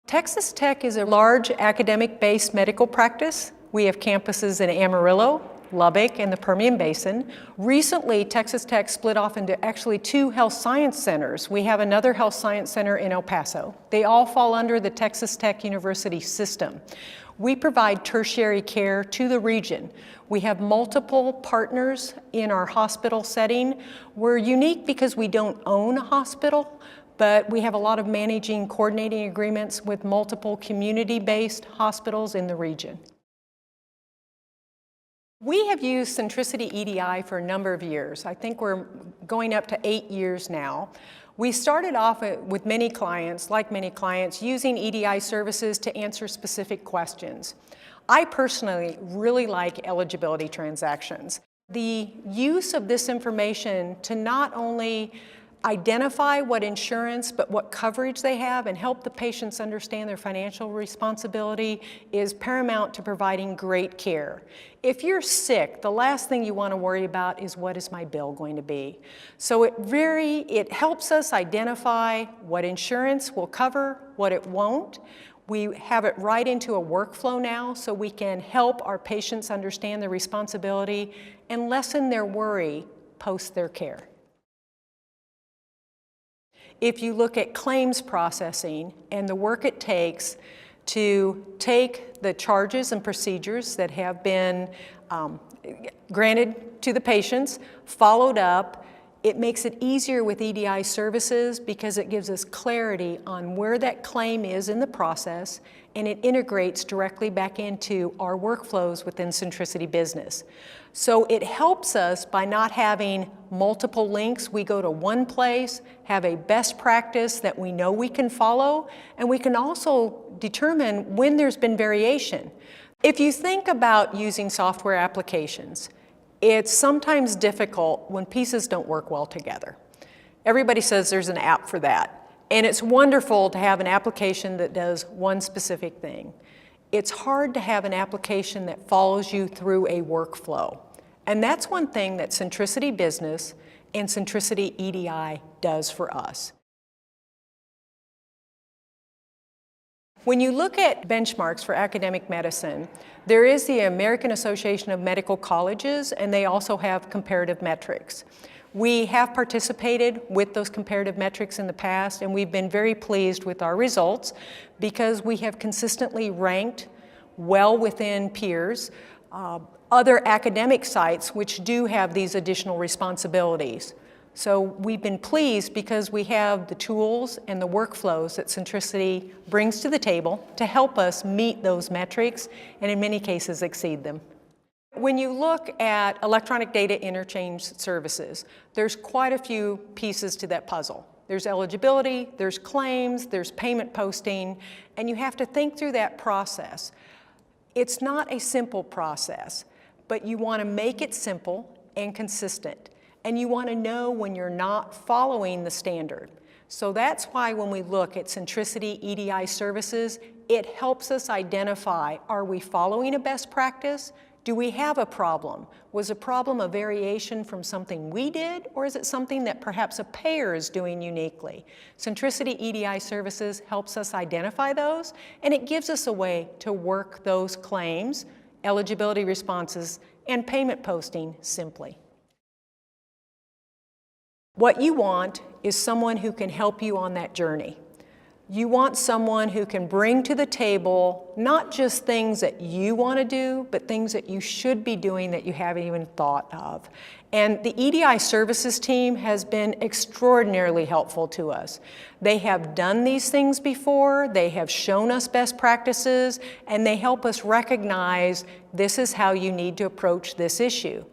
Texas Tech is a large academic-based medical practice. We have campuses in Amarillo, Lubbock, and the Permian Basin. Recently, Texas Tech split off into actually 2 health science centers. We have another health science center in El Paso. They all fall under the Texas Tech University system. We provide tertiary care to the region. We have multiple partners in our hospital setting. We're unique because we don't own a hospital, but we have a lot of managing, coordinating agreements with multiple community-based hospitals in the region. We have used Centricity EDI for a number of years. I think we're going up to 8 years now. We started off with many clients, using EDI services to answer specific questions. I personally really like eligibility transactions. The use of this information to not only identify what insurance, but what coverage they have and help the patients understand their financial responsibility is paramount to providing great care. If you're sick, the last thing you want to worry about is what is my bill going to be. So it helps us identify what insurance will cover, what it won't. We have it right into a workflow now so we can help our patients understand their responsibility and lessen their worry post their care. If you look at claims processing and the work it takes to take the charges and procedures that have been granted to the patients, followed up, it makes it easier with EDI services because it gives us clarity on where that claim is in the process, and it integrates directly back into our workflows within Centricity Business. So it helps us by not having multiple links. We go to one place, have a best practice that we know we can follow, and we can also determine when there's been variation. If you think about using software applications, it's sometimes difficult when pieces don't work well together. Everybody says there's an app for that, and it's wonderful to have an application that does one specific thing. It's hard to have an application that follows you through a workflow. And that's one thing that Centricity Business and Centricity EDI does for us. When you look at benchmarks for academic medicine, there is the American Association of Medical Colleges, and they also have comparative metrics. We have participated with those comparative metrics in the past, and we've been very pleased with our results because we have consistently ranked well within peers. Other academic sites which do have these additional responsibilities. So we've been pleased because we have the tools and the workflows that Centricity brings to the table to help us meet those metrics and in many cases exceed them. When you look at electronic data interchange services, there's quite a few pieces to that puzzle. There's eligibility, there's claims, there's payment posting, and you have to think through that process. It's not a simple process, but you want to make it simple and consistent. And you want to know when you're not following the standard. So that's why when we look at Centricity EDI services, it helps us identify, are we following a best practice? Do we have a problem? Was a problem a variation from something we did, or is it something that perhaps a payer is doing uniquely? Centricity EDI services helps us identify those, and it gives us a way to work those claims, eligibility responses, and payment posting simply. What you want is someone who can help you on that journey. You want someone who can bring to the table not just things that you want to do, but things that you should be doing that you haven't even thought of. And the EDI services team has been extraordinarily helpful to us. They have done these things before, they have shown us best practices, and they help us recognize this is how you need to approach this issue.